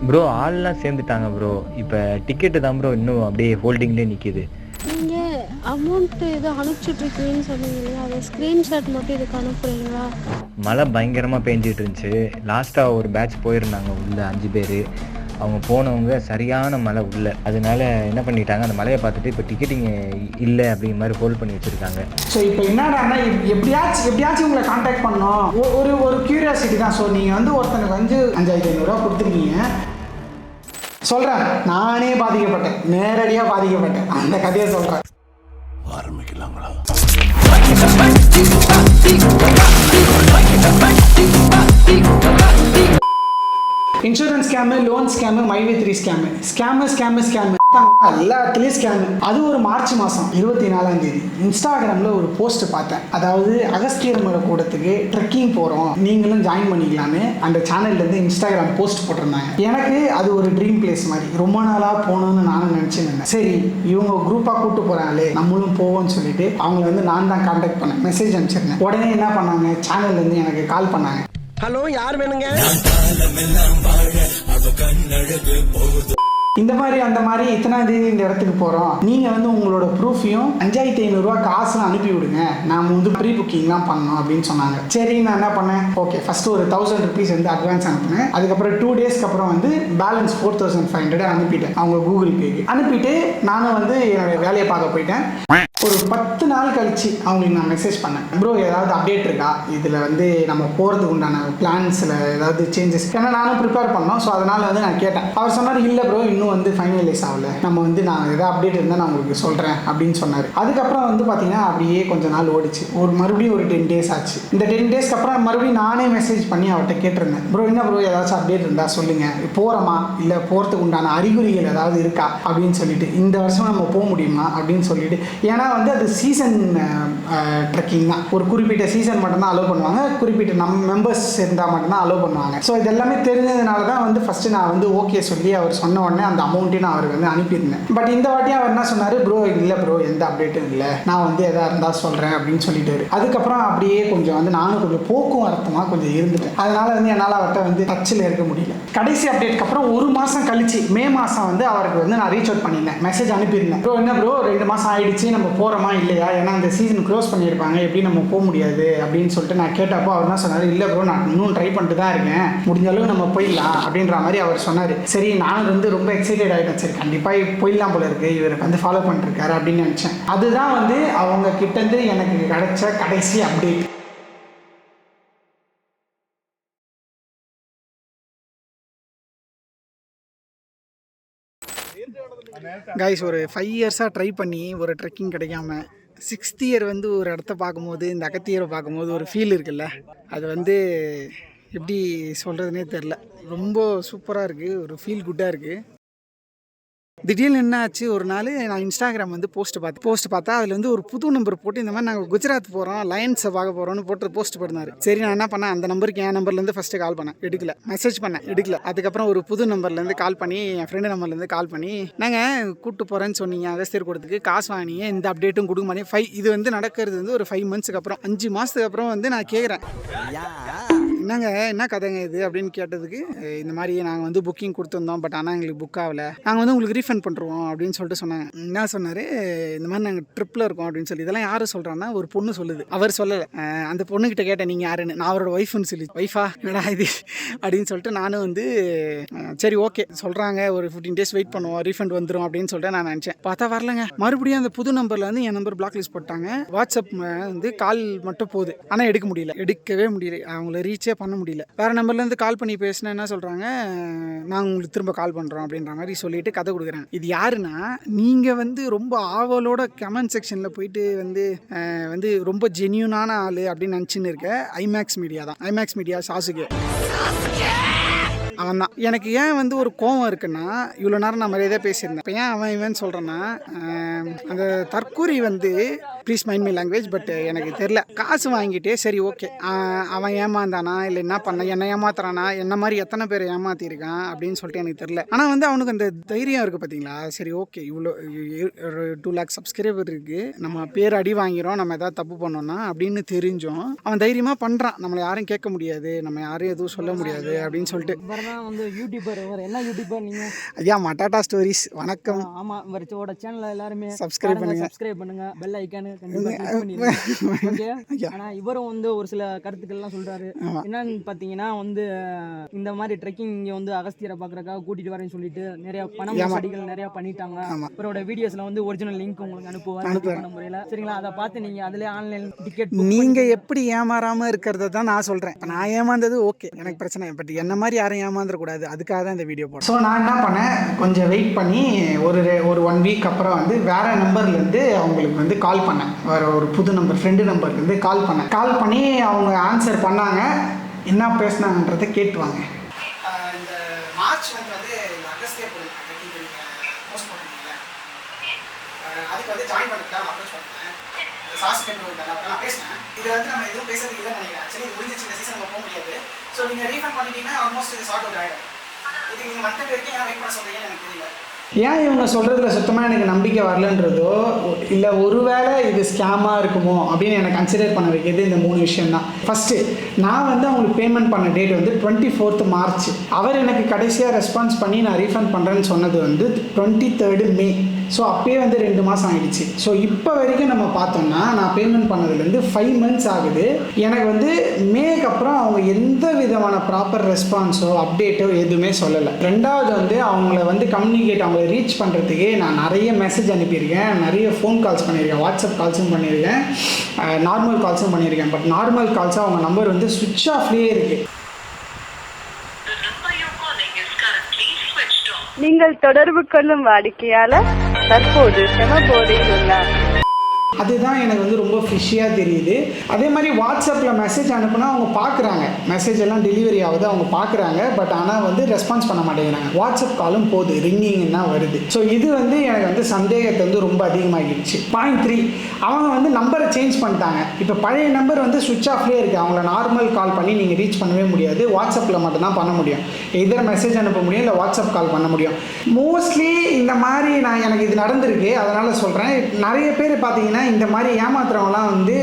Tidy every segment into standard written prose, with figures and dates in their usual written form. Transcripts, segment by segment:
Bro ஆள்லாம் சேர்ந்துட்டாங்க bro. இப்போ டிக்கெட்டு தான் ப்ரோ இன்னும் அப்படியே ஹோல்டிங்லேயே நிற்கிது. நீங்கள் அமௌண்ட்டு ஏதோ அனுப்பிச்சுட்ருக்கீங்கன்னு சொன்னீங்க இல்லையா, அதை ஸ்க்ரீன்ஷாட் மட்டும் இதுக்கு அனுப்புகிறீங்களா? மழை பயங்கரமாக பேஞ்சிட்டு இருந்துச்சு. லாஸ்ட்டாக ஒரு பேட்ச் போயிருந்தாங்க உள்ள 5 பேர். அவங்க போனவங்க சரியான மழை உள்ள. அதனால என்ன பண்ணிட்டாங்க, அந்த மழையை பார்த்துட்டு இப்போ டிக்கெட்டிங் இல்லை அப்படிங்கிற மாதிரி ஹோல்ட் பண்ணி வச்சுருக்காங்க. ஸோ இப்போ என்னடான்னா எப்படியாச்சும் உங்களை காண்டாக்ட் பண்ணோம், ஒரு கியூரியாசிட்டி தான். ஸோ நீங்கள் வந்து ஒருத்தனுக்கு வந்து 5500 கொடுத்துருக்கீங்க. சொல்கிறேன், நானே பாதிக்கப்பட்டேன், நேரடியாக பாதிக்கப்பட்டேன். அந்த கதையை சொல்கிறேன். ஆரம்பிக்கலாங்களா? இன்சூரன்ஸ் ஸ்கேமு, லோன் ஸ்கேமு, மைவே3 ஸ்கேமு எல்லாத்துலேயும் ஸ்கேமு. அது ஒரு மார்ச் மாதம் 24 இன்ஸ்டாகிராமில் ஒரு போஸ்ட் பார்த்தேன். அதாவது அகஸ்தியர் மலை கூடத்துக்கு ட்ரெக்கிங் போகிறோம், நீங்களும் ஜாயின் பண்ணிக்கலான்னு அந்த சேனல்லேருந்து இன்ஸ்டாகிராம் போஸ்ட் போட்டிருந்தாங்க. எனக்கு அது ஒரு ட்ரீம் பிளேஸ் மாதிரி ரொம்ப நாளாக போகணுன்னு நானும் நினச்சிருந்தேன். சரி இவங்க குரூப்பாக கூப்பிட்டு போகிறாங்களே நம்மளும் போவோம்னு சொல்லிட்டு அவங்கள வந்து நான் தான் கான்டாக்ட் பண்ணேன், மெசேஜ் அனுப்பிச்சிருந்தேன். உடனே என்ன பண்ணாங்க, சேனல்லேருந்து எனக்கு கால் பண்ணாங்க. ஹலோ, யார் வேணுங்க? இந்த மாதிரி அந்த மாதிரி இத்தனாம் தேதி இந்த இடத்துக்கு போகிறோம், நீங்கள் வந்து உங்களோட ப்ரூஃபையும் 5500 காசுலாம் அனுப்பி விடுங்க, நாம் வந்து ப்ரீ புக்கிங்லாம் பண்ணோம் அப்படின்னு சொன்னாங்க. சரி நான் என்ன பண்ணேன், ஓகே ஃபஸ்ட்டு ஒரு 1000 ருபீஸ் வந்து அட்வான்ஸ் அனுப்புனேன். அதுக்கப்புறம் 2 டேஸ்க்கு அப்புறம் வந்து பேலன்ஸ் 4500 அனுப்பிட்டேன் அவங்க கூகுள் பேக்கு. அனுப்பிட்டு நானும் வந்து என்னோட வேலையை பார்க்க போயிட்டேன். ஒரு 10 நாள் கழிச்சு அவங்களுக்கு நான் மெசேஜ் பண்ணேன், ப்ரோ ஏதாவது அப்டேட் இருக்கா, இதில் வந்து நம்ம போகிறதுக்கு உண்டான பிளான்ஸில் ஏதாவது சேஞ்சஸ், ஏன்னா நானும் ப்ரிப்பேர் பண்ணோம். ஸோ அதனால் வந்து நான் கேட்டேன். அவர் சொன்னார், இல்லை ப்ரோ இன்னும் வந்து ஃபைனலைஸ் ஆகலை, நம்ம வந்து நான் ஏதாவது அப்டேட் இருந்தால் நான் உங்களுக்கு சொல்கிறேன் அப்படின்னு சொன்னார். அதுக்கப்புறம் வந்து பார்த்தீங்கன்னா அப்படியே கொஞ்சம் நாள் ஓடிச்சு. மறுபடியும் ஒரு 10 டேஸ் ஆச்சு. இந்த 10 டேஸ்க்கு அப்புறம் மறுபடியும் நானே மெசேஜ் பண்ணி அவர்கிட்ட கேட்டிருந்தேன், ப்ரோ என்ன ப்ரோ ஏதாச்சும் அப்டேட் இருந்தால் சொல்லுங்கள், போகிறோமா இல்லை போகிறதுக்கு உண்டான அறிகுறிகள் ஏதாவது இருக்கா அப்படின்னு சொல்லிட்டு, இந்த வருஷம் நம்ம போக முடியுமா அப்படின்னு சொல்லிட்டு. ஏன்னா வந்து அது சீசன் ட்ரெக்கிங் தான், ஒரு குறிப்பிட்ட சீசன் மட்டும்தான் அலோவ் பண்ணுவாங்க, குறிப்பிட்ட நம்ம மெம்பர்ஸ் இருந்தால் மட்டும்தான் அலோவ் பண்ணுவாங்க. ஸோ இதெல்லாமே தெரிஞ்சதுனால தான் வந்து ஃபஸ்ட்டு நான் வந்து ஓகே சொல்லி அவர் சொன்ன உடனே அந்த அமௌண்ட்டையும் நான் அவருக்கு வந்து அனுப்பியிருந்தேன். பட் இந்த வாட்டியும் அவர் என்ன சொன்னார், ப்ரோ இல்லை ப்ரோ எந்த அப்டேட்டும் இல்லை, நான் வந்து எதாக இருந்தால் சொல்கிறேன் அப்படின்னு சொல்லிட்டாரு. அதுக்கப்புறம் அப்படியே கொஞ்சம் வந்து நானும் கொஞ்சம் போக்குவரத்துமாக கொஞ்சம் இருந்துட்டேன். அதனால் வந்து என்னால் அவர்கிட்ட வந்து டச்சில் இருக்க முடியல. கடைசி அப்டேட்க்கு அப்புறம் 1 மாதம் கழிச்சு மே மாதம் வந்து அவருக்கு வந்து நான் ரீச் அவுட் பண்ணியிருந்தேன், மெசேஜ் அனுப்பியிருந்தேன். ப்ரோ என்ன ப்ரோ 2 மாதம் ஆயிடுச்சு, நம்ம போகிறோமா இல்லையா, ஏன்னா அந்த சீசன் க்ளோஸ் பண்ணியிருப்பாங்க, எப்படி நம்ம போக முடியாது அப்படின்னு சொல்லிட்டு நான் கேட்டப்போ அவர் தான் சொன்னார், இல்லை ப்ரோ நான் இன்னும் ட்ரை பண்ணிட்டு தான் இருக்கேன், முடிஞ்ச அளவுக்கு நம்ம போயிடலாம் அப்படின்ற மாதிரி அவர் சொன்னார். சரி நானும் வந்து ரொம்ப எக்ஸைட்டட் ஆகிட்டேன், சரி கண்டிப்பாக போயிடலாம் போல இருக்குது, இவருக்கு வந்து ஃபாலோ பண்ணிருக்காரு அப்படின்னு நினச்சேன். அதுதான் வந்து அவங்க கிட்டேருந்து எனக்கு கிடைச்ச கடைசி அப்டேட். கைஸ் ஒரு 5 இயர்ஸாக ட்ரை பண்ணி ஒரு ட்ரெக்கிங் கிடைக்காம 6th இயர் வந்து ஒரு இடத்த பார்க்கும்போது, இந்த அகத்தியரை பார்க்கும்போது ஒரு ஃபீல் இருக்குல்ல, அது வந்து எப்படி சொல்கிறதுனே தெரில. ரொம்ப சூப்பராக இருக்குது, ஒரு ஃபீல் குட்டாக இருக்குது. திடீர்னு என்ன ஆச்சு, ஒரு நாள் நான் இன்ஸ்டாகிராம் வந்து போஸ்ட் பார்த்தா அதில் வந்து ஒரு புது நம்பர் போட்டு இந்த மாதிரி நாங்கள் குஜராத் போகிறோம், லயன்ஸை பார்க்க போகிறோம்னு போட்டு போஸ்ட் பண்ணினார். சரி நான் என்ன பண்ணேன், அந்த நம்பருக்கு என் நம்பர்லேருந்து ஃபஸ்ட்டு கால் பண்ணேன், எடுக்கல. மெசேஜ் பண்ணேன், எடுக்கல. அதுக்கப்புறம் ஒரு புது நம்பர்லேருந்து கால் பண்ணி, என் ஃப்ரெண்டு நம்பர்லேருந்து கால் பண்ணி, நாங்கள் கூப்பிட்டு போகிறேன்னு சொன்னீங்க அகஸ்தியர் கூடத்துக்கு, காசு வாங்கினீங்க, இந்த அப்டேட்டும் கொடுக்க மாட்டேன். இது வந்து நடக்கிறது வந்து ஒரு 5 மந்த்ஸுக்கு அப்புறம், 5 மாதத்துக்கு அப்புறம் வந்து நான் கேட்குறேன், என்னங்க என்ன கதைங்க இது அப்படின்னு கேட்டதுக்கு, இந்த மாதிரி நாங்கள் வந்து புக்கிங் கொடுத்துருந்தோம், பட் ஆனால் எங்களுக்கு புக் ஆகலை, நாங்கள் வந்து உங்களுக்கு ரீஃபண்ட் பண்ணுறோம் அப்படின்னு சொல்லிட்டு சொன்னாங்க. என்ன சொன்னார், இந்த மாதிரி நாங்கள் ட்ரிப்பில் இருக்கோம் அப்படின்னு சொல்லி. இதெல்லாம் யார் சொல்கிறான்னா ஒரு பொண்ணு சொல்லுது, அவர் சொல்லலை. அந்த பொண்ணுக்கிட்ட கேட்டேன், நீங்கள் யாருன்னு. நான் அவரோட ஒய்ஃப்னு சொல்லி, ஒய்ஃபா என்னடா இது அப்படின்னு சொல்லிட்டு நானும் வந்து சரி ஓகே சொல்கிறாங்க, ஒரு 15 டேஸ் வெயிட் பண்ணுவோம், ரீஃபண்ட் வந்துடும் அப்படின்னு சொல்லிட்டு நான் நினச்சேன். பார்த்தா வரலங்க. மறுபடியும் அந்த புது நம்பரில் வந்து என் நம்பர் பிளாக் லிஸ்ட் போட்டாங்க. வாட்ஸ்அப் வந்து கால் மட்டும் போகுது, ஆனால் எடுக்கவே முடியல, அவங்கள ரீச்சே பண்ண முடியல. வேறு நம்பர்லேருந்து கால் பண்ணி பேசினா என்ன சொல்கிறாங்க, நாங்கள் உங்களுக்கு திரும்ப கால் பண்ணுறோம் அப்படின்ற மாதிரி சொல்லிட்டு கதை கொடுக்குறேன். இது யாருன்னா, நீங்கள் வந்து ரொம்ப ஆவலோட கமெண்ட் செக்ஷனில் போயிட்டு வந்து ரொம்ப ஜென்யூனான ஆள் அப்படின்னு நினச்சின்னு இருக்க ஐமேக்ஸ் மீடியா தான். ஐமேக்ஸ் மீடியா சாசுகே அவன் தான். எனக்கு ஏன் வந்து ஒரு கோவம் இருக்குன்னா, இவ்வளோ நேரம் நான் மரியாதையாக பேசியிருந்தேன். இப்போ ஏன் அவன் இவன் சொல்கிறேன்னா, அந்த தற்கூரி வந்து please mind my language, but எனக்கு தெரில, காசு வாங்கிட்டு சரி ஓகே அவன் ஏமாந்தானா இல்லை என்ன பண்ண, என்ன ஏமாத்துறானா, என்ன மாதிரி எத்தனை பேர் ஏமாத்திருக்கான் அப்படின்னு சொல்லிட்டு எனக்கு தெரில. ஆனால் வந்து அவனுக்கு அந்த தைரியம் இருக்குது பார்த்தீங்களா, சரி ஓகே இவ்வளோ 2 lakh சப்ஸ்கிரைபர் இருக்குது, நம்ம பேர் அடி வாங்கிறோம், நம்ம எதாவது தப்பு பண்ணோன்னா அப்படின்னு தெரிஞ்சோம் அவன் தைரியமாக பண்ணுறான். நம்மளை யாரும் கேட்க முடியாது, நம்ம யாரும் எதுவும் சொல்ல முடியாது அப்படின்னு சொல்லிட்டு. இவர் தான் வந்து யூடியூபர். இவர் என்ன யூடியூபர் நீங்க? ஐயா மட்டாட்டா ஸ்டோரிஸ். வணக்கம். ஆமா, இவரோட சேனலை எல்லாருமே சப்ஸ்கிரைப் பண்ணுங்க. பெல் ஐக்கானு கண்டிப்பா கிளிக் பண்ணிடுங்க. ஓகே. ஆனா இவரும் வந்து ஒரு சில கருத்துக்கள்லாம் சொல்றாரு. என்னன்னு பாத்தீங்கன்னா வந்து இந்த மாதிரி ட்ரெக்கிங் இங்க வந்து அகஸ்தியரை பாக்குறதுக்காக கூட்டிட்டு வரேன்னு சொல்லிட்டு நிறைய பணம் மோசடிகள் நிறைய பண்ணிட்டாங்க. இவரோட வீடியோஸ்ல வந்து ஒரிஜினல் லிங்க் உங்களுக்கு அனுப்புவார் முறையில. சரிங்களா, அதை பார்த்து நீங்க அதுல ஆன்லைன் டிக்கெட் நீங்க எப்படி ஏமாறாம இருக்கிறத தான் நான் சொல்றேன். நான் ஏமாந்தது ஓகே, எனக்கு பிரச்சனை. பட் என்ன மாதிரி யாரும் ஏமாந்துடக்கூடாது, அதுக்காக தான் இந்த வீடியோ போடுறேன். ஸோ நான் என்ன பண்ணேன், கொஞ்சம் வெயிட் பண்ணி ஒரு 1 வீக் அப்புறம் வந்து வேற நம்பர்லேருந்து அவங்களுக்கு வந்து கால் பண்ணேன். வேற ஒரு புது நம்பர், ஃப்ரெண்டு நம்பர்லேருந்து கால் பண்ணி அவங்க ஆன்சர் பண்ணாங்க. என்ன பேசினாங்கன்றதை கேட்டுவாங்க. இந்த மார்ச் வந்து அகஸ்திய போஸ்ட் பண்ணுறீங்களா, அதுக்கு வந்து ஜாயின் பண்ணிக்கலாம் அப்ரோச் பண்ணேன். சாஸ் கேட்டு நான் பேசினேன். இது வந்து நம்ம எதுவும் பேசுறதுக்கு இல்லைன்னு நினைக்கிறேன். சரி, இது முடிஞ்சிச்சு, இந்த சீசன் நம்ம போக முடியாது. ஸோ நீங்கள் ரீஃபண்ட் பண்ணிட்டீங்கன்னா ஆல்மோஸ்ட் இது சார்ட் அவுட் ஆகிடும். இதுக்கு நீங்கள் மற்ற வரைக்கும் ஏன் வெயிட் பண்ண சொல்கிறீங்கன்னு எனக்கு தெரியல. ஏன் இவங்க சொல்கிறதுல சுத்தமாக எனக்கு நம்பிக்கை வரலன்றதோ, இல்லை ஒருவேளை இது ஸ்கேமாக இருக்குமோ அப்படின்னு எனக்கு கன்சிடர் பண்ண வைக்கிறது இந்த 3 விஷயம் தான். ஃபஸ்ட்டு, நான் வந்து அவங்களுக்கு பேமெண்ட் பண்ண டேட் வந்து 24th மார்ச். அவர் எனக்கு கடைசியாக ரெஸ்பான்ஸ் பண்ணி நான் ரீஃபண்ட் பண்ணுறேன்னு சொன்னது வந்து 23rd மே. ஸோ அப்பயே வந்து 2 மாதம் ஆகிடுச்சு. ஸோ இப்போ வரைக்கும் நம்ம பார்த்தோம்னா நான் பேமெண்ட் பண்ணதுலேருந்து 5 months ஆகுது. எனக்கு வந்து மேக்கு அப்புறம் அவங்க எந்த விதமான ப்ராப்பர் ரெஸ்பான்ஸோ அப்டேட்டோ எதுவுமே சொல்லலை. ரெண்டாவது வந்து அவங்கள வந்து கம்யூனிகேட், அவங்கள ரீச் பண்ணுறதுக்கே நான் நிறைய மெசேஜ் அனுப்பியிருக்கேன், நிறைய ஃபோன் கால்ஸ் பண்ணியிருக்கேன், வாட்ஸ்அப் கால்ஸும் பண்ணியிருக்கேன், நார்மல் கால்ஸும் பண்ணியிருக்கேன். பட் நார்மல் கால்ஸாக அவங்க நம்பர் வந்து சுவிட்ச் ஆஃப்லேயே இருக்குது. நீங்கள் தொடர்பு கொள்ளும் வாடிக்கையாளர் தற்போது செமபோதையில் உள்ளார். அதுதான் எனக்கு வந்து ரொம்ப ஃபிஷ்ஷியாக தெரியுது. அதே மாதிரி வாட்ஸ்அப்பில் மெசேஜ் அனுப்புனா அவங்க பார்க்குறாங்க, மெசேஜ் எல்லாம் டெலிவரி ஆகுது, அவங்க பார்க்குறாங்க. பட் ஆனால் வந்து ரெஸ்பான்ஸ் பண்ண மாட்டேங்கிறாங்க. வாட்ஸ்அப் காலும் போகுது, ரிங்கிங் தான் வருது. ஸோ இது வந்து எனக்கு வந்து சந்தேகத்தை வந்து ரொம்ப அதிகமாகிடுச்சு. பாயிண்ட் 3, அவங்க வந்து நம்பரை சேஞ்ச் பண்ணிட்டாங்க. இப்போ பழைய நம்பர் வந்து சுவிட்ச் ஆஃப்லேயே இருக்குது. அவங்கள நார்மல் கால் பண்ணி நீங்கள் ரீச் பண்ணவே முடியாது, வாட்ஸ்அப்பில் மட்டும்தான் பண்ண முடியும். எதர் மெசேஜ் அனுப்ப முடியும், இல்லை வாட்ஸ்அப் கால் பண்ண முடியும். மோஸ்ட்லி இந்த மாதிரி எனக்கு இது நடந்திருக்கு, அதனால் சொல்கிறேன். நிறைய பேர் பார்த்தீங்கன்னா இந்த மாதிரி ஏமாத்துறவங்களாம் வந்து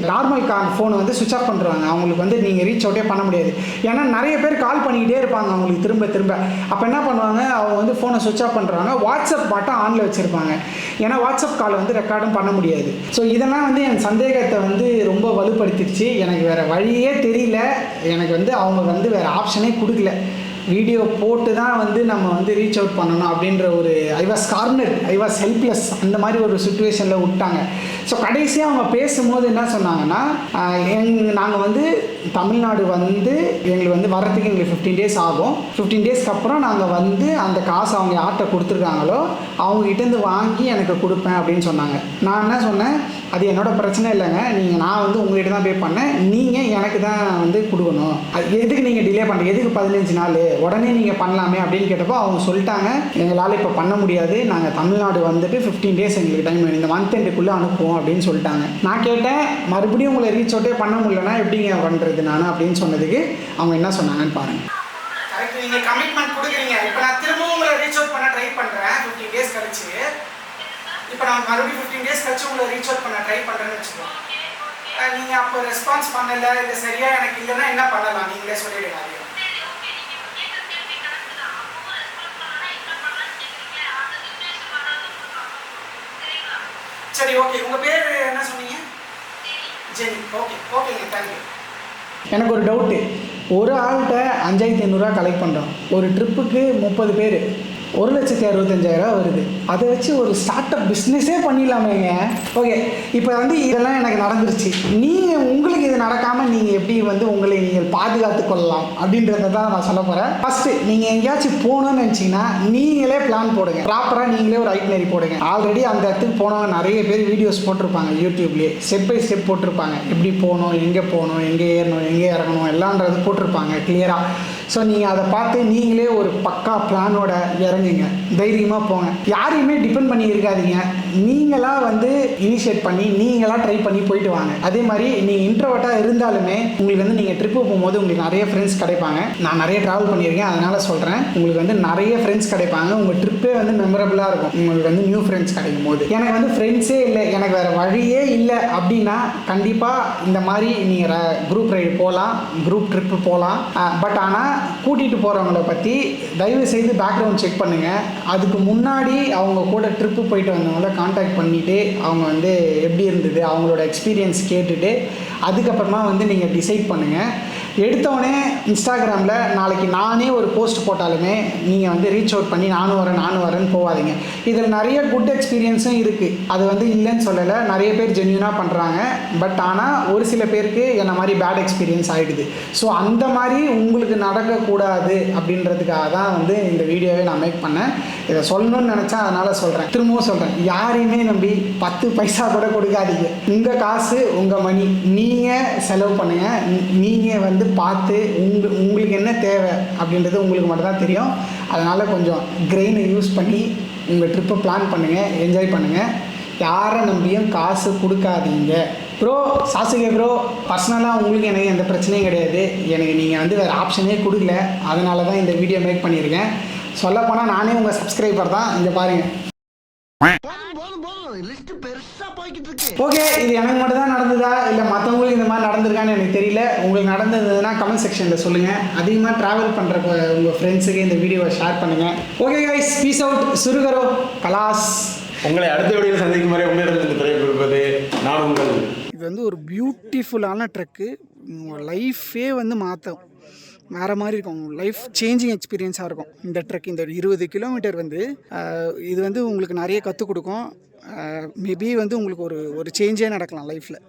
நார்மல் ஃபோனை வந்து சுவிட்ச் ஆஃப் பண்ணுறாங்க. அவங்களுக்கு வந்து நீங்கள் ரீச் அவுட்டே பண்ண முடியாது. ஏன்னா நிறைய பேர் கால் பண்ணிக்கிட்டே இருப்பாங்க அவங்களுக்கு திரும்ப. அப்போ என்ன பண்ணுவாங்க, அவங்க வந்து ஃபோனை சுவிட்ச் ஆஃப் பண்ணுறாங்க, வாட்ஸ்அப் மட்டும் ஆனில் வச்சுருப்பாங்க. ஏன்னா வாட்ஸ்அப் கால் வந்து ரெக்கார்டும் பண்ண முடியாது. ஸோ இதெல்லாம் வந்து என் சந்தேகத்தை வந்து ரொம்ப வலுப்படுத்திடுச்சு. எனக்கு வேறு வழியே தெரியல. எனக்கு வந்து அவங்க வந்து வேறு ஆப்ஷனே கொடுக்கல. வீடியோ போட்டு தான் வந்து நம்ம வந்து ரீச் அவுட் பண்ணணும் அப்படின்ற ஒரு ஐ வாஸ் ஹெல்ப்லெஸ் அந்த மாதிரி ஒரு சுச்சுவேஷனில் விட்டாங்க. ஸோ கடைசியாக அவங்க பேசும்போது என்ன சொன்னாங்கன்னா, நாங்கள் வந்து தமிழ்நாடு வந்து எங்களுக்கு வந்து வர்றதுக்கு எங்களுக்கு 15 days ஆகும். 15 daysக்கு அப்புறம் நாங்கள் வந்து அந்த காசு அவங்க யார்கிட்ட கொடுத்துருக்காங்களோ அவங்ககிட்டேருந்து வாங்கி எனக்கு கொடுப்பேன் அப்படின்னு சொன்னாங்க. நான் என்ன சொன்னேன், அது என்னோடய பிரச்சனை இல்லைங்க, நான் வந்து உங்கள்கிட்ட தான் பே பண்ணேன், நீங்கள் எனக்கு தான் வந்து கொடுக்கணும். எதுக்கு நீங்கள் டிலே பண்ணுறீங்க, எதுக்கு 15 நாள், உடனே நீங்கள் பண்ணலாமே அப்படின்னு கேட்டப்போ அவங்க சொல்லிட்டாங்க, எங்களால் இப்போ பண்ண முடியாது, நாங்கள் தமிழ்நாடு வந்துட்டு 15 days எங்களுக்கு டைம் வேணும், இந்த மந்த் எண்டுக்குள்ளே அனுப்புவோம் அப்படின்னு சொல்லிட்டாங்க. நான் கேட்டேன், மறுபடியும் உங்களை ரீச் அவுட்டே பண்ண முடியலன்னா எப்படிங்க பண்ணுறது நான் அப்படின்னு சொன்னதுக்கு அவங்க என்ன சொன்னாங்கன்னு பாருங்கள். கரெக்ட், நீங்கள் கமிட்மெண்ட் கொடுக்குறீங்க. இப்போ நான் திரும்பவும் உங்களை ரீச் அவுட் பண்ண ட்ரை பண்ணுறேன் 15 days கழிச்சு. இப்போ நான் மறுபடியும் 15 days கழிச்சு உங்களை ரீச் அவுட் பண்ண ட்ரை பண்ணுறேன்னு வச்சுக்கோங்க. நீங்கள் அப்போ ரெஸ்பான்ஸ் பண்ணலை, இது சரியாக எனக்கு இல்லைன்னா என்ன பண்ணலாம் நீங்களே சொல்லிடுங்க. சரி, ஓகே. உங்கள் பேர் என்ன சொன்னீங்க? ஜெனி. ஓகேங்க, தேங்க்யூ. எனக்கு ஒரு டவுட்டு. ஒரு ஆள்கிட்ட 5500 கலெக்ட் பண்ணுறோம். ஒரு ட்ரிப்புக்கு 30 பேர், 1,65,000 வருது. அதை வச்சு ஒரு ஸ்டார்ட் அப் பிஸ்னஸே பண்ணிடலாமேங்க. ஓகே, இப்போ வந்து இதெல்லாம் எனக்கு நடந்துருச்சு. உங்களுக்கு இது நடக்காமல் நீங்கள் எப்படி வந்து உங்களை நீங்கள் பாதுகாத்து கொள்ளலாம் அப்படின்றத தான் நான் சொல்ல போகிறேன். ஃபஸ்ட்டு நீங்கள் எங்கேயாச்சும் போகணுன்னு நினச்சிங்கன்னா நீங்களே பிளான் போடுங்க, ப்ராப்பராக நீங்களே ஒரு ஐட்னரி போடுங்க. ஆல்ரெடி அந்த இடத்துக்கு போனவங்க நிறைய பேர் வீடியோஸ் போட்டிருப்பாங்க யூடியூப்லேயே, ஸ்டெப் பை ஸ்டெப் போட்டிருப்பாங்க. எப்படி போகணும், எங்கே போகணும், எங்கே ஏறணும், எங்கே இறங்கணும் எல்லான்றது போட்டிருப்பாங்க கிளியராக. ஸோ நீங்கள் அதை பார்த்து நீங்களே ஒரு பக்கா பிளானோட இறங்குங்க, தைரியமாக போங்க. யாரையுமே டிபெண்ட் பண்ணி இருக்காதீங்க. நீங்களாக வந்து இனிஷியேட் பண்ணி நீங்களாக ட்ரை பண்ணி போயிட்டு வாங்க. அதே மாதிரி நீங்கள் இன்ட்ரோவர்ட்டாக இருந்தாலுமே உங்களுக்கு வந்து நீங்கள் ட்ரிப்பு போகும்போது உங்களுக்கு நிறைய ஃப்ரெண்ட்ஸ் கிடைப்பாங்க. நான் நிறைய ட்ராவல் பண்ணியிருக்கேன், அதனால் சொல்கிறேன். உங்களுக்கு வந்து நிறைய ஃப்ரெண்ட்ஸ் கிடைப்பாங்க. உங்கள் ட்ரிப்பே வந்து மெமரபுளாக இருக்கும் உங்களுக்கு வந்து நியூ ஃப்ரெண்ட்ஸ் கிடைக்கும் போது. எனக்கு வந்து ஃப்ரெண்ட்ஸே இல்லை, எனக்கு வேறு வழியே இல்லை அப்படின்னா கண்டிப்பாக இந்த மாதிரி நீங்கள் குரூப் ரைடு போகலாம், குரூப் ட்ரிப்பு போகலாம். பட் ஆனால் கூட்டிகிட்டு போகிறவங்கள பற்றி தயவு செய்து பேக்ரவுண்ட் செக் பண்ணுங்கள். அதுக்கு முன்னாடி அவங்க கூட ட்ரிப்பு போயிட்டு வந்தவங்கள காண்டாக்ட் பண்ணிவிட்டு அவங்க வந்து எப்படி இருந்தது அவங்களோட எக்ஸ்பீரியன்ஸ் கேட்டுட்டு அதுக்கப்புறமா வந்து நீங்கள் டிசைட் பண்ணுங்கள். எடுத்தோடனே இன்ஸ்டாகிராமில் நாளைக்கு நானே ஒரு போஸ்ட் போட்டாலுமே நீங்கள் வந்து ரீச் அவுட் பண்ணி நானும் வரேன்னு போகாதீங்க. இதில் நிறைய குட் எக்ஸ்பீரியன்ஸும் இருக்குது, அது வந்து இல்லைன்னு சொல்லலை. நிறைய பேர் ஜென்யூனாக பண்ணுறாங்க. பட் ஆனால் ஒரு சில பேருக்கு என்ன மாதிரி பேட் எக்ஸ்பீரியன்ஸ் ஆகிடுது. ஸோ அந்த மாதிரி உங்களுக்கு நடக்கக்கூடாது அப்படின்றதுக்காக தான் வந்து இந்த வீடியோவை நான் மேக் பண்ணேன். இதை சொல்லணும்னு நினச்சேன், அதனால் சொல்கிறேன். திரும்பவும் சொல்கிறேன், யாரையுமே நம்பி 10 பைசா கூட கொடுக்காதீங்க. உங்கள் காசு உங்கள் மணி, நீங்கள் செலவு பண்ணுங்கள். நீங்கள் வந்து பார்த்து உங்களுக்கு என்ன தேவை அப்படின்றது உங்களுக்கு மட்டும்தான் தெரியும். அதனால் கொஞ்சம் கிரெயினை யூஸ் பண்ணி உங்கள் ட்ரிப்பை பிளான் பண்ணுங்கள், என்ஜாய் பண்ணுங்கள். யாரை நம்பியும் காசு கொடுக்காதீங்க. ப்ரோ சாசுகே ப்ரோ, பர்சனலாக உங்களுக்கு எனக்கு எந்த பிரச்சனையும் கிடையாது. எனக்கு நீங்கள் வந்து வேறு ஆப்ஷனே கொடுக்கல, அதனால தான் இந்த வீடியோ மேக் பண்ணியிருக்கேன். சொல்லப்போனால் நானே உங்கள் சப்ஸ்கிரைபர் தான். இங்கே பாருங்கள். ஓகே, இது எனக்கு மட்டும் தான் நடந்ததா இல்லை மற்றவங்களுக்கு இந்த மாதிரி நடந்திருக்கான்னு எனக்கு தெரியல. உங்களுக்கு நடந்ததுன்னா கமெண்ட் செக்ஷனில் சொல்லுங்கள். அதிகமாக ட்ராவல் பண்ணுற உங்கள் ஃப்ரெண்ட்ஸுக்கு இந்த வீடியோவை ஷேர் பண்ணுங்கள். Okay guys, peace out. சுருகரோ கலாஸ். உங்களை அடுத்த வீடியோவில் சந்திக்கும் வரை உங்களிடம் திரைப்பது நான் உங்கள். இது வந்து ஒரு பியூட்டிஃபுல்லான ட்ரெக்கு. உங்கள் லைஃபே வந்து மாற்றும், வேறு மாதிரி இருக்கும். லைஃப் சேஞ்சிங் எக்ஸ்பீரியன்ஸாக இருக்கும் இந்த ட்ரெக். இந்த 20 கிலோமீட்டர் வந்து இது வந்து உங்களுக்கு நிறைய கற்றுக் கொடுக்கும். மேபி வந்து உங்களுக்கு ஒரு சேஞ்சே நடக்கலாம் லைஃப்பில்.